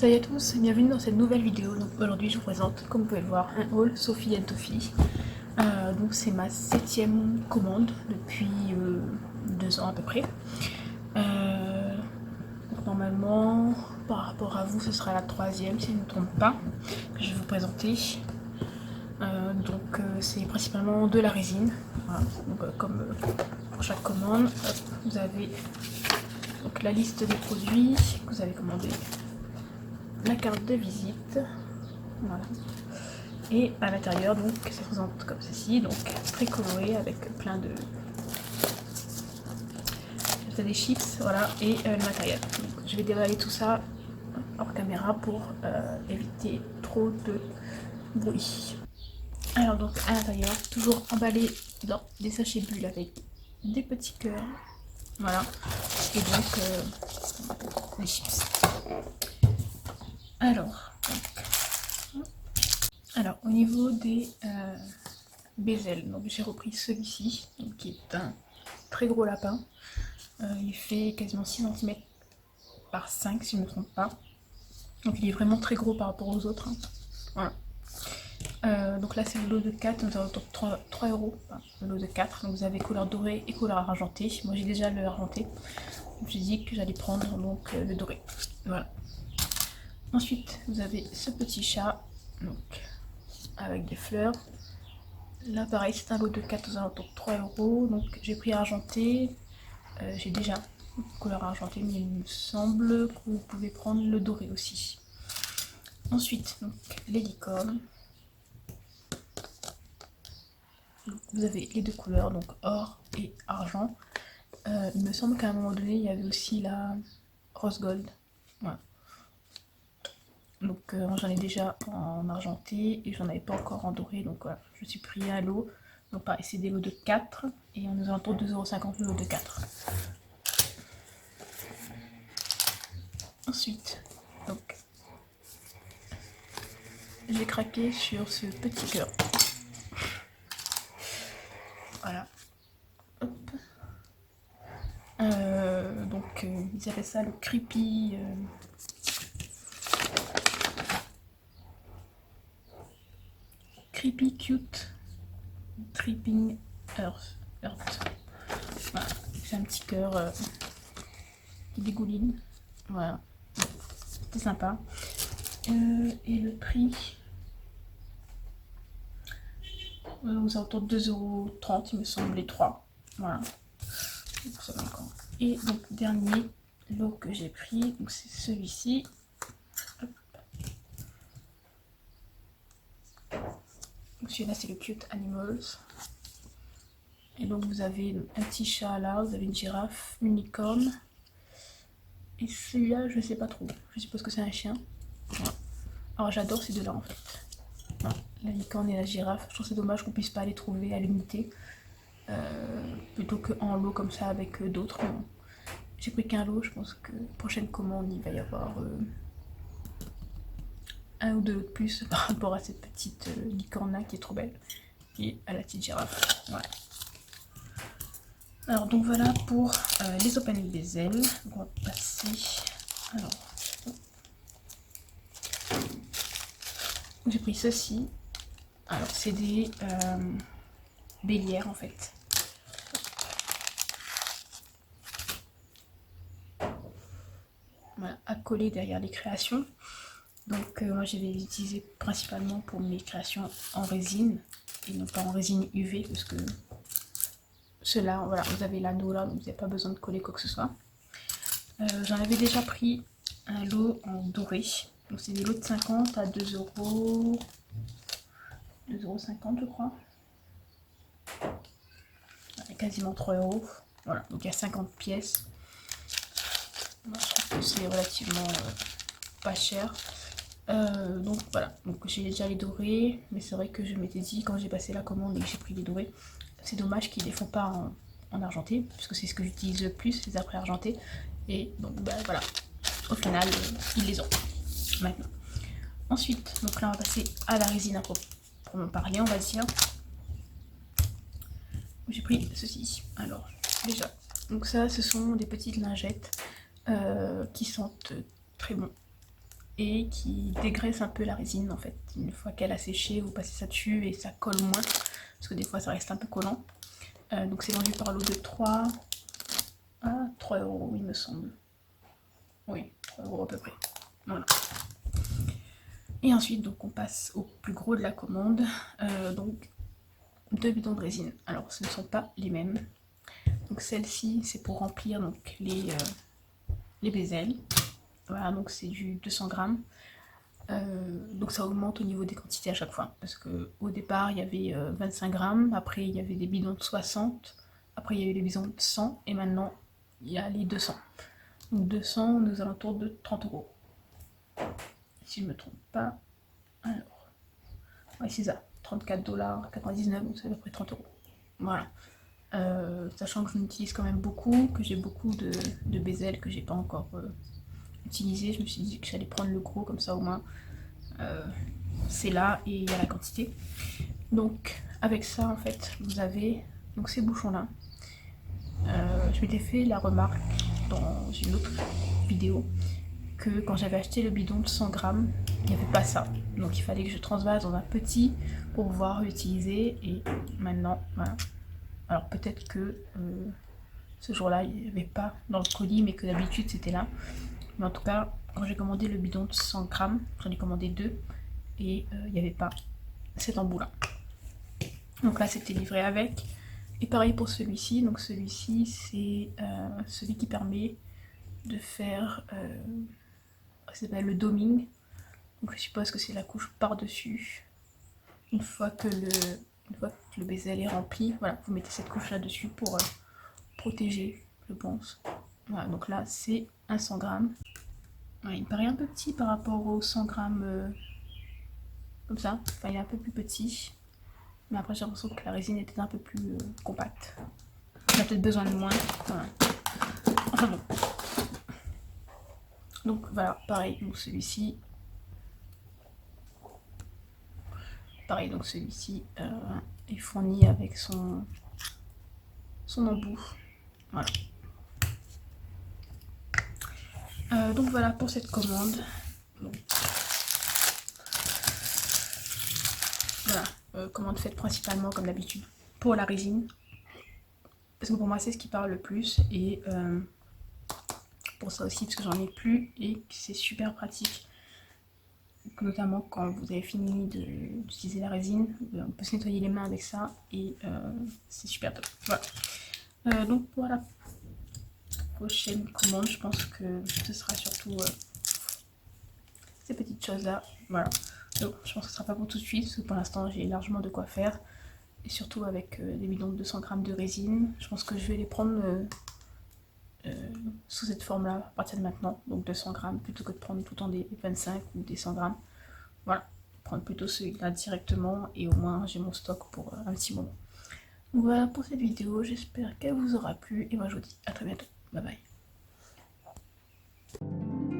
Salut à tous, bienvenue dans cette nouvelle vidéo. Donc aujourd'hui je vous présente, comme vous pouvez le voir, un haul Sophie & Toffee. Donc c'est ma 7e commande depuis 2 ans à peu près. Donc normalement, par rapport à vous, ce sera la 3e si je ne me trompe pas, que je vais vous présenter. C'est principalement de la résine. Voilà. Donc, comme pour chaque commande, vous avez donc, la liste des produits que vous avez commandés, la carte de visite, voilà. Et à l'intérieur, donc, ça se présente comme ceci, donc très coloré avec plein de des chips, voilà, et le matériel. Donc, je vais déballer tout ça hors caméra pour éviter trop de bruit. Alors donc à l'intérieur, toujours emballé dans des sachets bulles avec des petits cœurs, voilà, et donc les chips. Alors au niveau des bezels, donc j'ai repris celui-ci, qui est un très gros lapin. Il fait quasiment 6 cm par 5 si je ne me trompe pas. Donc il est vraiment très gros par rapport aux autres. Hein. Voilà. Donc là c'est le lot de 4, nous avons 3 €, le lot de 4. Donc vous avez couleur dorée et couleur argentée. Moi j'ai déjà le argenté. J'ai dit que j'allais prendre donc le doré. Voilà. Ensuite vous avez ce petit chat, donc avec des fleurs. Là pareil c'est un lot de 4 aux alentours de 3 €. Donc j'ai pris argenté. J'ai déjà couleur argentée, mais il me semble que vous pouvez prendre le doré aussi. Ensuite, donc, les licornes. Donc, vous avez les deux couleurs, donc or et argent. Il me semble qu'à un moment donné, il y avait aussi la rose gold. Voilà. Donc j'en ai déjà en argenté et j'en avais pas encore en doré, donc voilà, je suis pris un lot. Donc pareil, c'est des lots de 4 et on est aux alentours de 2,50 € le lot de 4. Ensuite, donc j'ai craqué sur ce petit cœur. Voilà. Hop. Ils appellent ça le creepy. Creepy cute tripping earth. Voilà. C'est un petit cœur qui dégouline. Voilà. C'était sympa. Et le prix aux alentours de 2,30 € il me semble, les 3. Voilà. Et donc dernier lot que j'ai pris, donc c'est celui-ci. Celui-là c'est le Cute Animals. Et donc vous avez un petit chat là, vous avez une girafe, une licorne. Et celui-là je sais pas trop, je suppose que c'est un chien. Voilà. Alors j'adore ces deux-là en fait. Voilà. La licorne et la girafe, je trouve c'est dommage qu'on puisse pas les trouver à l'unité. Plutôt qu'en lot comme ça avec d'autres. Bon. J'ai pris qu'un lot, je pense que prochaine commande il va y avoir un ou deux lots de plus par rapport à cette petite licorne là qui est trop belle. Et à la petite girafe. Voilà. Alors donc voilà pour les open bezel. On va passer. Alors j'ai pris ceci. Alors c'est des bélières en fait. Voilà, à coller derrière les créations. Donc moi je vais les utiliser principalement pour mes créations en résine et non pas en résine UV parce que ceux-là, voilà, vous avez l'anneau là, donc vous n'avez pas besoin de coller quoi que ce soit. J'en avais déjà pris un lot en doré, donc c'est des lots de 50 à 2 €, 2,50 € je crois, quasiment 3 €. Voilà, donc il y a 50 pièces. Moi, je trouve que c'est relativement pas cher. Donc voilà, donc j'ai déjà les dorés, mais c'est vrai que je m'étais dit quand j'ai passé la commande et que j'ai pris les dorés, c'est dommage qu'ils les font pas en argenté, puisque c'est ce que j'utilise le plus, les après argentés. Et donc bah, voilà, au final ils les ont maintenant. Ensuite, donc là on va passer à la résine à proprement parler, on va dire. J'ai pris ceci. Alors déjà, donc ça ce sont des petites lingettes qui sentent très bon. et qui dégraisse un peu la résine en fait. Une fois qu'elle a séché, vous passez ça dessus et ça colle moins, parce que des fois ça reste un peu collant. Donc c'est vendu par lot de 3 à 3 € il me semble. Oui, 3 € à peu près. Voilà. Et ensuite donc on passe au plus gros de la commande, donc 2 bidons de résine. Alors ce ne sont pas les mêmes. Donc celle-ci c'est pour remplir donc les bezels. Voilà, donc c'est du 200 grammes. Donc ça augmente au niveau des quantités à chaque fois. Parce que au départ il y avait 25 grammes, après il y avait des bidons de 60, après il y a eu les bidons de 100 et maintenant il y a les 200. Donc 200 nous alentours de 30 €. Si je ne me trompe pas. Alors, ouais c'est ça, 34,99 $, donc c'est à peu près 30 €. Voilà. Sachant que je l'utilise quand même beaucoup, que j'ai beaucoup de bezels que j'ai pas encore utilisé, je me suis dit que j'allais prendre le gros comme ça au moins c'est là et il y a la quantité. Donc avec ça en fait vous avez donc ces bouchons là. Je m'étais fait la remarque dans une autre vidéo que quand j'avais acheté le bidon de 100 grammes il n'y avait pas ça, donc il fallait que je transvase dans un petit pour pouvoir l'utiliser. Et maintenant voilà. Alors peut-être que ce jour-là il n'y avait pas dans le colis mais que d'habitude c'était là. Mais en tout cas quand j'ai commandé le bidon de 100 grammes, j'en ai commandé 2 et il n'y avait pas cet embout là. Donc là c'était livré avec. Et pareil pour celui-ci, donc celui-ci c'est celui qui permet de faire ça s'appelle le doming. Donc je suppose que c'est la couche par-dessus. Une fois que le bezel est rempli, voilà, vous mettez cette couche là dessus pour protéger, je pense. Voilà, donc là c'est un 100 grammes. Ouais, il me paraît un peu petit par rapport aux 100 grammes comme ça, enfin il est un peu plus petit. Mais après j'ai l'impression que la résine était un peu plus compacte. On a peut-être besoin de moins. Voilà. Enfin bon. Donc voilà, pareil, donc celui-ci. Pareil, donc celui-ci est fourni avec son embout. Voilà. Donc voilà pour cette commande. Donc, voilà, commande faite principalement comme d'habitude pour la résine. Parce que pour moi c'est ce qui parle le plus. Et pour ça aussi parce que j'en ai plus et que c'est super pratique. Notamment quand vous avez fini d'utiliser la résine, on peut se nettoyer les mains avec ça et c'est super top. Voilà. Donc pour la prochaine commande, je pense que ce sera surtout ces petites choses là. Voilà. Donc je pense que ce sera pas pour tout de suite parce que pour l'instant j'ai largement de quoi faire. Et surtout avec des bidons de 200 grammes de résine, je pense que je vais les prendre sous cette forme là à partir de maintenant. Donc 200 grammes plutôt que de prendre tout le temps des 25 ou des 100 grammes. Voilà, prendre plutôt celui-là directement et au moins j'ai mon stock pour un petit moment. Donc voilà pour cette vidéo, j'espère qu'elle vous aura plu et moi je vous dis à très bientôt. Bye bye.